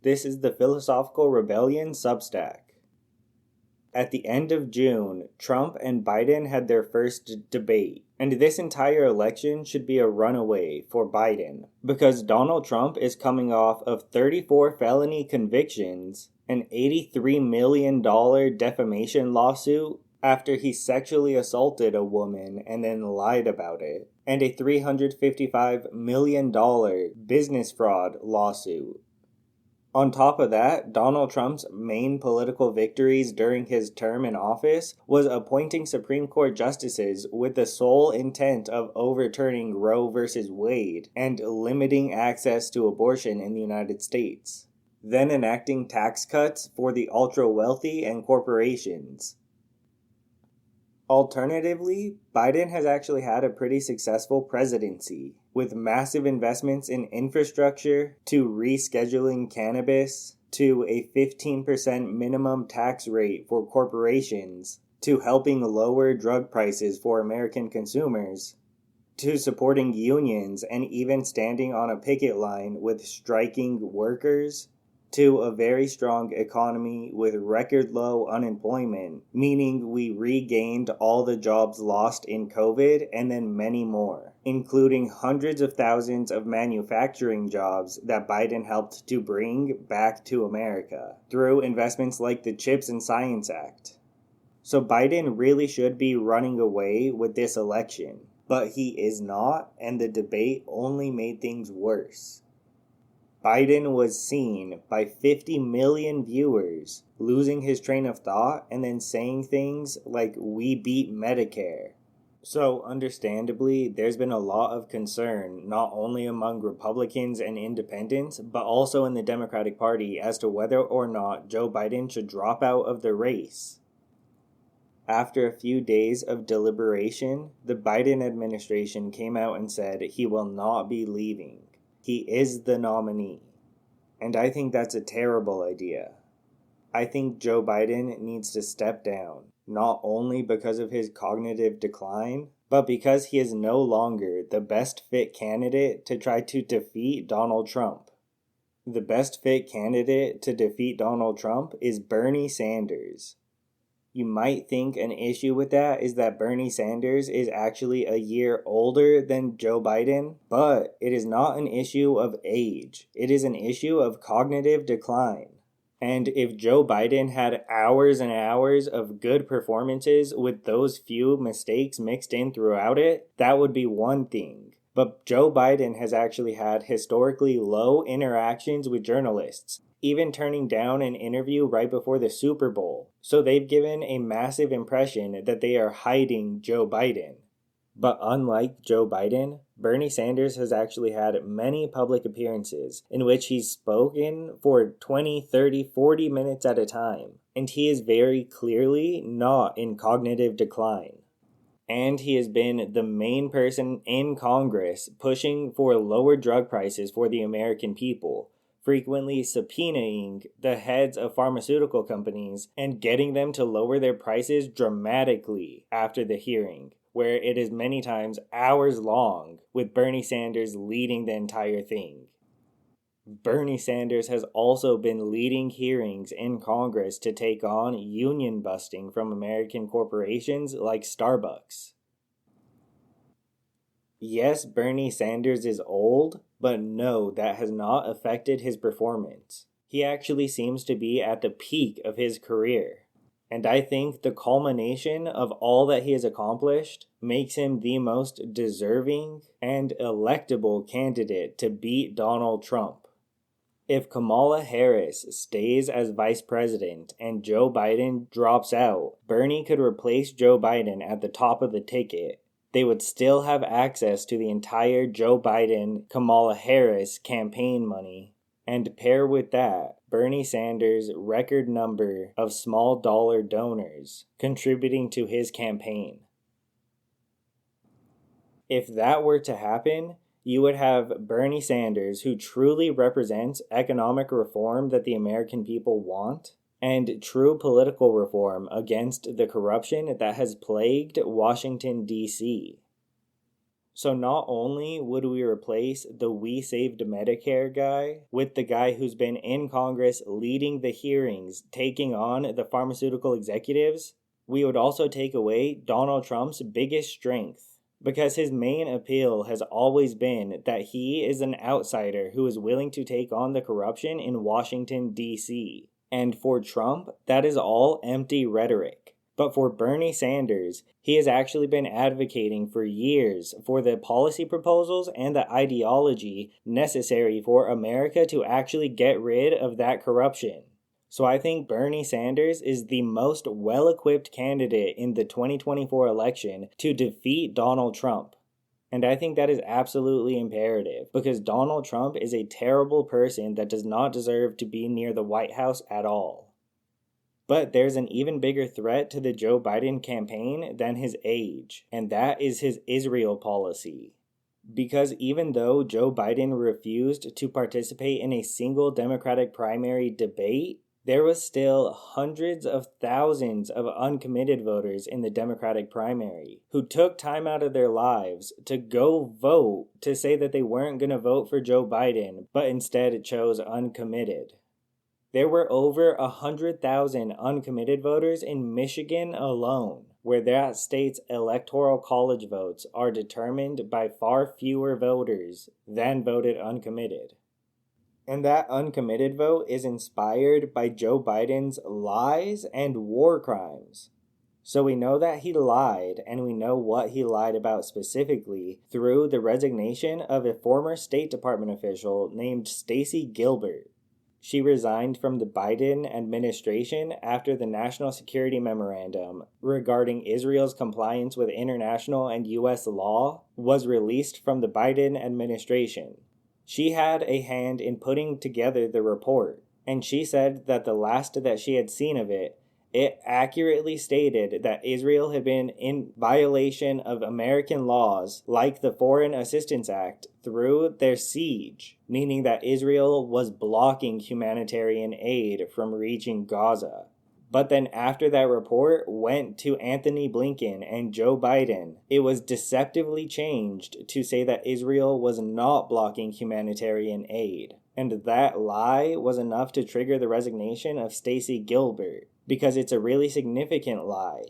This is the Philosophical Rebellion Substack. At the end of June, Trump and Biden had their first debate, and this entire election should be a runaway for Biden, because Donald Trump is coming off of 34 felony convictions, an $83 million defamation lawsuit after he sexually assaulted a woman and then lied about it, and a $355 million business fraud lawsuit. On top of that, Donald Trump's main political victories during his term in office was appointing Supreme Court justices with the sole intent of overturning Roe v. Wade and limiting access to abortion in the United States. Then enacting tax cuts for the ultra-wealthy and corporations. Alternatively, Biden has actually had a pretty successful presidency, with massive investments in infrastructure, to rescheduling cannabis, to a 15% minimum tax rate for corporations, to helping lower drug prices for American consumers, to supporting unions and even standing on a picket line with striking workers, to a very strong economy with record low unemployment, meaning we regained all the jobs lost in COVID and then many more, including hundreds of thousands of manufacturing jobs that Biden helped to bring back to America through investments like the CHIPS and Science Act. So Biden really should be running away with this election, but he is not, and the debate only made things worse. Biden was seen by 50 million viewers losing his train of thought and then saying things like, "We beat Medicare." So, understandably, there's been a lot of concern, not only among Republicans and independents, but also in the Democratic Party as to whether or not Joe Biden should drop out of the race. After a few days of deliberation, the Biden administration came out and said he will not be leaving. He is the nominee. And I think that's a terrible idea. I think Joe Biden needs to step down, not only because of his cognitive decline, but because he is no longer the best fit candidate to try to defeat Donald Trump. The best fit candidate to defeat Donald Trump is Bernie Sanders. You might think an issue with that is that Bernie Sanders is actually a year older than Joe Biden, but it is not an issue of age. It is an issue of cognitive decline. And if Joe Biden had hours and hours of good performances with those few mistakes mixed in throughout it, that would be one thing. But Joe Biden has actually had historically low interactions with journalists, even turning down an interview right before the Super Bowl. So they've given a massive impression that they are hiding Joe Biden. But unlike Joe Biden, Bernie Sanders has actually had many public appearances in which he's spoken for 20, 30, 40 minutes at a time. And he is very clearly not in cognitive decline. And he has been the main person in Congress pushing for lower drug prices for the American people, frequently subpoenaing the heads of pharmaceutical companies and getting them to lower their prices dramatically after the hearing, where it is many times hours long, with Bernie Sanders leading the entire thing. Bernie Sanders has also been leading hearings in Congress to take on union busting from American corporations like Starbucks. Yes, Bernie Sanders is old, but no, that has not affected his performance. He actually seems to be at the peak of his career. And I think the culmination of all that he has accomplished makes him the most deserving and electable candidate to beat Donald Trump. If Kamala Harris stays as vice president and Joe Biden drops out, Bernie could replace Joe Biden at the top of the ticket. They would still have access to the entire Joe Biden-Kamala Harris campaign money. And pair with that, Bernie Sanders' record number of small dollar donors contributing to his campaign. If that were to happen, you would have Bernie Sanders, who truly represents economic reform that the American people want, and true political reform against the corruption that has plagued Washington, D.C. So not only would we replace the "We Saved Medicare" guy with the guy who's been in Congress leading the hearings, taking on the pharmaceutical executives, we would also take away Donald Trump's biggest strength. Because his main appeal has always been that he is an outsider who is willing to take on the corruption in Washington, D.C. And for Trump, that is all empty rhetoric. But for Bernie Sanders, he has actually been advocating for years for the policy proposals and the ideology necessary for America to actually get rid of that corruption. So I think Bernie Sanders is the most well-equipped candidate in the 2024 election to defeat Donald Trump. And I think that is absolutely imperative, because Donald Trump is a terrible person that does not deserve to be near the White House at all. But there's an even bigger threat to the Joe Biden campaign than his age, and that is his Israel policy. Because even though Joe Biden refused to participate in a single Democratic primary debate, there was still hundreds of thousands of uncommitted voters in the Democratic primary who took time out of their lives to go vote to say that they weren't going to vote for Joe Biden, but instead chose uncommitted. There were over 100,000 uncommitted voters in Michigan alone, where that state's electoral college votes are determined by far fewer voters than voted uncommitted. And that uncommitted vote is inspired by Joe Biden's lies and war crimes. So we know that he lied, and we know what he lied about specifically through the resignation of a former State Department official named Stacey Gilbert. She resigned from the Biden administration after the National Security Memorandum regarding Israel's compliance with international and U.S. law was released from the Biden administration. She had a hand in putting together the report, and she said that the last that she had seen of it, it accurately stated that Israel had been in violation of American laws like the Foreign Assistance Act through their siege, meaning that Israel was blocking humanitarian aid from reaching Gaza. But then after that report went to Anthony Blinken and Joe Biden, it was deceptively changed to say that Israel was not blocking humanitarian aid. And that lie was enough to trigger the resignation of Stacey Gilbert, because it's a really significant lie.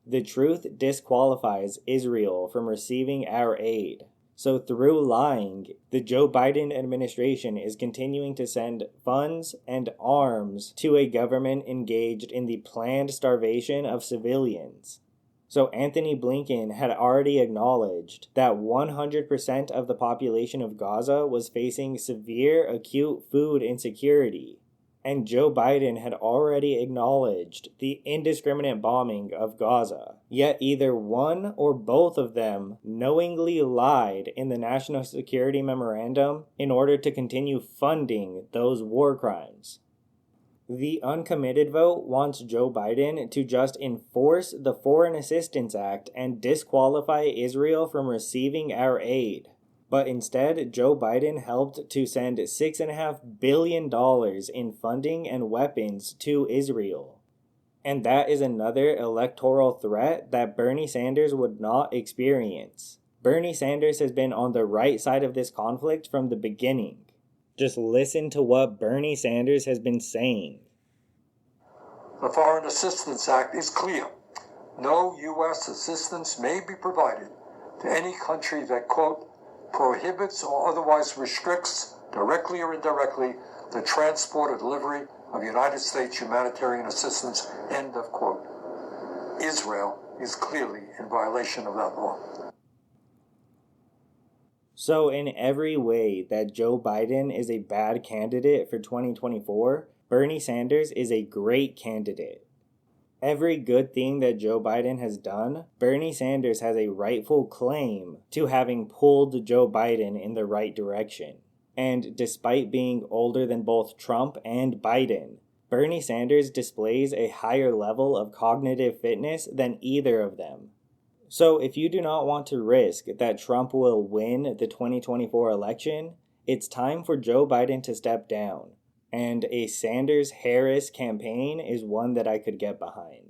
The truth disqualifies Israel from receiving our aid. So through lying, the Joe Biden administration is continuing to send funds and arms to a government engaged in the planned starvation of civilians. So Anthony Blinken had already acknowledged that 100% of the population of Gaza was facing severe acute food insecurity. And Joe Biden had already acknowledged the indiscriminate bombing of Gaza. Yet either one or both of them knowingly lied in the National Security Memorandum in order to continue funding those war crimes. The uncommitted vote wants Joe Biden to just enforce the Foreign Assistance Act and disqualify Israel from receiving our aid. But instead, Joe Biden helped to send $6.5 billion in funding and weapons to Israel. And that is another electoral threat that Bernie Sanders would not experience. Bernie Sanders has been on the right side of this conflict from the beginning. Just listen to what Bernie Sanders has been saying. The Foreign Assistance Act is clear. No U.S. assistance may be provided to any country that, quote, prohibits or otherwise restricts, directly or indirectly, the transport or delivery of United States humanitarian assistance, end of quote. Israel is clearly in violation of that law. So in every way that Joe Biden is a bad candidate for 2024, Bernie Sanders is a great candidate. Every good thing that Joe Biden has done, Bernie Sanders has a rightful claim to having pulled Joe Biden in the right direction. And despite being older than both Trump and Biden, Bernie Sanders displays a higher level of cognitive fitness than either of them. So if you do not want to risk that Trump will win the 2024 election, it's time for Joe Biden to step down. And a Sanders-Harris campaign is one that I could get behind.